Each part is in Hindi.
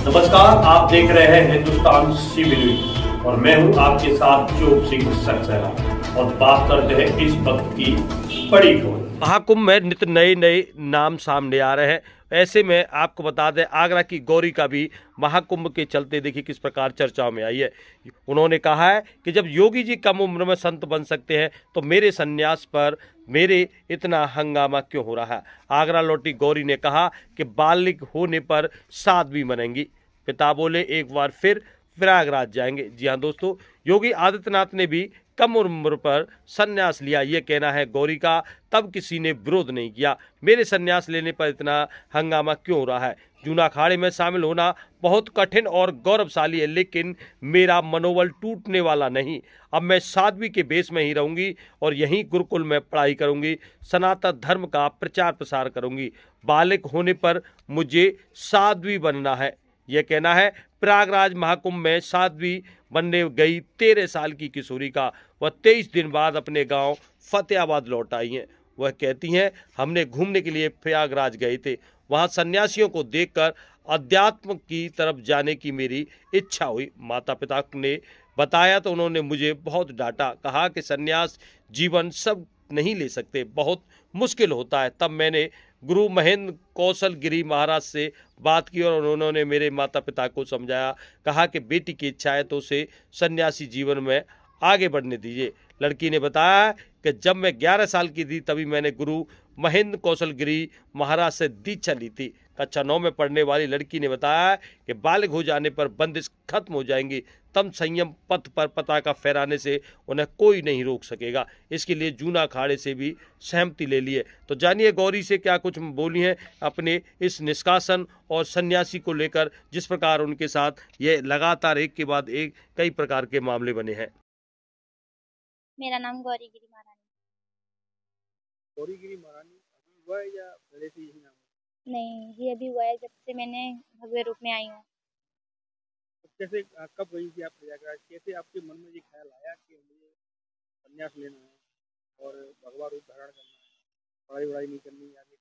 नमस्कार, आप देख रहे हैं हिंदुस्तान सीबी न्यूज और मैं हूं आपके साथ जोग सिंह सक्सेना और बात करते हैं इस वक्त की बड़ी खबर। महाकुंभ में नित्य नए नए नाम सामने आ रहे हैं। ऐसे में आपको बता दें, आगरा की गौरी का भी महाकुंभ के चलते देखिए किस प्रकार चर्चाओं में आई है। उन्होंने कहा है कि जब योगी जी कम उम्र में संत बन सकते हैं तो मेरे संन्यास पर मेरे इतना हंगामा क्यों हो रहा है। आगरा लौटी गौरी ने कहा कि बालिग होने पर साध्वी बनेंगी। पिता बोले एक बार फिर प्रयागराज जाएंगे। जी हाँ दोस्तों, योगी आदित्यनाथ ने भी कम उम्र पर संन्यास लिया, ये कहना है गौरी का। तब किसी ने विरोध नहीं किया। मेरे संन्यास लेने पर इतना हंगामा क्यों हो रहा है। जूना अखाड़े में शामिल होना बहुत कठिन और गौरवशाली है, लेकिन मेरा मनोबल टूटने वाला नहीं। अब मैं साध्वी के बेस में ही रहूंगी और यहीं गुरुकुल में पढ़ाई करूंगी, सनातन धर्म का प्रचार प्रसार करूंगी। बालिग होने पर मुझे साध्वी बनना है, यह कहना है प्रयागराज महाकुंभ में साध्वी बनने गई 13 साल की किशोरी का। वह 23 दिन बाद अपने गांव फतेहाबाद लौट आई हैं। वह कहती हैं, हमने घूमने के लिए प्रयागराज गए थे, वहां सन्यासियों को देखकर अध्यात्म की तरफ जाने की मेरी इच्छा हुई। माता पिता ने बताया तो उन्होंने मुझे बहुत डांटा, कहा कि सन्यास जीवन सब नहीं ले सकते, बहुत मुश्किल होता है। तब मैंने गुरु महेंद्र कौशल गिरी महाराज से बात की और उन्होंने मेरे माता पिता को समझाया, कहा कि बेटी की इच्छा है तो उसे सन्यासी जीवन में आगे बढ़ने दीजिए। लड़की ने बताया कि जब मैं 11 साल की थी तभी मैंने गुरु महेंद्र कौशल गिरी महाराज से दीक्षा ली थी। कक्षा 9 में पढ़ने वाली लड़की ने बताया कि बालिग हो जाने पर बंदिश खत्म हो जाएंगी, तब संयम पथ पर पताका फहराने से उन्हें कोई नहीं रोक सकेगा। इसके लिए जूना अखाड़े से भी सहमति ले ली है। तो जानिए गौरी से क्या कुछ बोली है अपने इस निष्कासन और सन्यासी को लेकर, जिस प्रकार उनके साथ ये लगातार एक के बाद एक कई प्रकार के मामले बने हैं। मेरा नाम गौरी गिरी महारानी। गौरी गिरी महारानी अभी हुआ है या पहले से यही नाम है? नहीं जी, अभी हुआ है जब से मैंने भव्य रूप में आई हूँ। तो कैसे कब गई थी आप प्रयागराज? कैसे आपके मन में ये ख्याल आया कि मुझे संन्यास लेना है और भगवा रूप धारण करना है, पढ़ाई वढ़ाई नहीं करनी है आगे?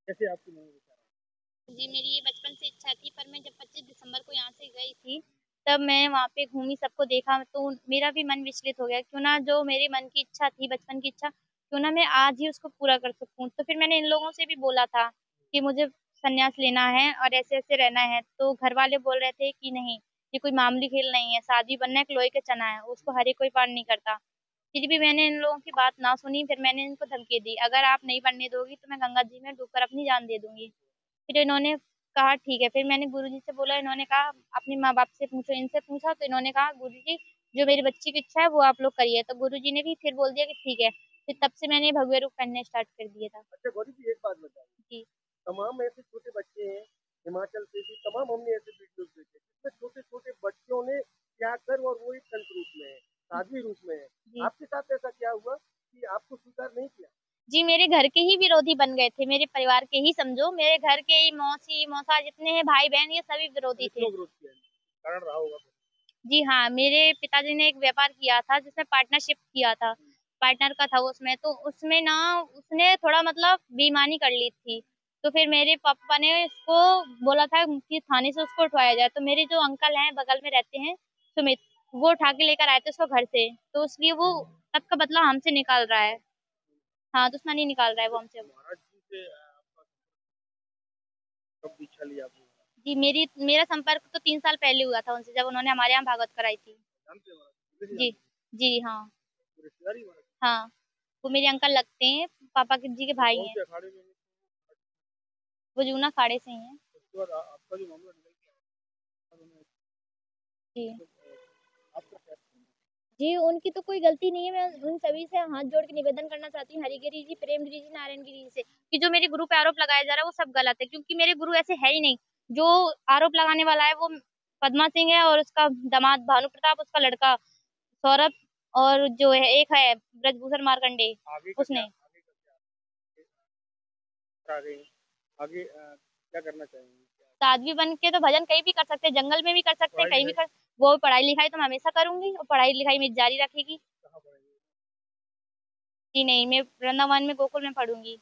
कैसे आपके मन में विचार आया? जी, मेरी ये बचपन से इच्छा थी, पर मैं जब 25 दिसंबर को यहाँ से गई थी तब मैं वहाँ पे घूमी, सबको देखा तो मेरा भी मन विचलित हो गया। क्यों ना जो मेरे मन की इच्छा थी, बचपन की इच्छा, क्यों ना मैं आज ही उसको पूरा कर सकूँ। तो फिर मैंने इन लोगों से भी बोला था कि मुझे संन्यास लेना है और ऐसे ऐसे रहना है। तो घर वाले बोल रहे थे कि नहीं, ये कोई मामूली खेल नहीं है, शादी बनना एक लोहे के चना है, उसको हर एक कोई पार नहीं करता। फिर भी मैंने इन लोगों की बात ना सुनी। फिर मैंने इनको धमकी दी, अगर आप नहीं बनने दोगी तो मैं गंगा जी में डूबकर अपनी जान दे दूंगी। फिर इन्होंने कहा ठीक है। फिर मैंने गुरुजी से बोला, इन्होंने कहा अपने माँ बाप से पूछो, इनसे पूछा तो इन्होंने कहा गुरुजी जो मेरी बच्ची की इच्छा है वो आप लोग करिए। तो गुरुजी ने भी फिर बोल दिया कि ठीक है। फिर तब से मैंने भगवे रूप पहनने स्टार्ट कर दिया था। अच्छा गौरी जी, एक बात बताइए, जी तमाम ऐसे छोटे बच्चे हैं हिमाचल से भी, तमाम हमने ऐसे वीडियोस देखे जिसमें छोटे छोटे बच्चों ने क्या कर और वो एक संत रूप में है, साध्वी रूप में है। जी आपके साथ ऐसा क्या हुआ कि आपको स्वीकार नहीं किया? जी, मेरे घर के ही विरोधी बन गए थे, मेरे परिवार के ही समझो, मेरे घर के ही मौसी मौसा जितने हैं भाई बहन ये सभी विरोधी थे। क्यों विरोध किया? कारण रहा होगा। जी हाँ, मेरे पिताजी ने एक व्यापार किया था जिसमें पार्टनरशिप किया था, पार्टनर का था उसमें। तो उसमें ना उसने थोड़ा मतलब बेईमानी कर ली थी। तो फिर मेरे पापा ने इसको बोला था कि थाने से उसको उठवाया जाए। तो मेरे जो अंकल हैं बगल में रहते हैं सुमित, वो उठा के लेकर आए थे उसको घर से। तो इसलिए वो तब का बदला हमसे निकाल रहा है। हाँ, दुश्मनी निकाल रहा है वो हमसे। महाराज जी से आपका कब दीक्षा लिया आपने? जी, मेरा संपर्क तो 3 साल पहले हुआ था उनसे, जब उन्होंने हमारे यहाँ भागवत कराई थी। जानते हैं महाराज जी जी हाँ रिश्तेदारी महाराज? हाँ, वो मेरे अंकल लगते हैं, पापा के जी के भाई कौन हैं। से अखाड़े में? वो जूना खाड़े से ही हैं। उसके बाद आपका जो मामला निकल गया और उन्हें जी आपका क्या? जी, उनकी तो कोई गलती नहीं है। मैं उन सभी से हाथ जोड़ के निवेदन करना चाहती हूँ, हरिगिरी जी, प्रेमगिरी जी, नारायण गिरी जी से, कि जो मेरे गुरु पे आरोप लगाया जा रहा है वो सब गलत है। क्योंकि मेरे गुरु ऐसे है ही नहीं। जो आरोप लगाने वाला है वो पद्मा सिंह है और उसका दामाद भानु प्रताप, उसका लड़का सौरभ, और जो है एक है ब्रजभूषण मार्कंडे, आगे का क्या? उसने। आगे आगे क्या करना चाहेंगे? साध्वी बन के तो भजन कहीं भी कर सकते हैं, जंगल में भी कर सकते हैं, पढ़ाई कहीं भी कर। वो पढ़ाई लिखाई तो मैं हमेशा करूंगी और पढ़ाई लिखाई मेरी जारी रखेगी। कहाँ पढ़ेंगे? जी नहीं, मैं वृंदावन में गोकुल में पढ़ूंगी।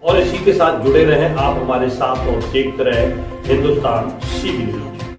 और इसी के साथ जुड़े रहें आप हमारे साथ और देखते रहें हिंदुस्तान CB न्यूज।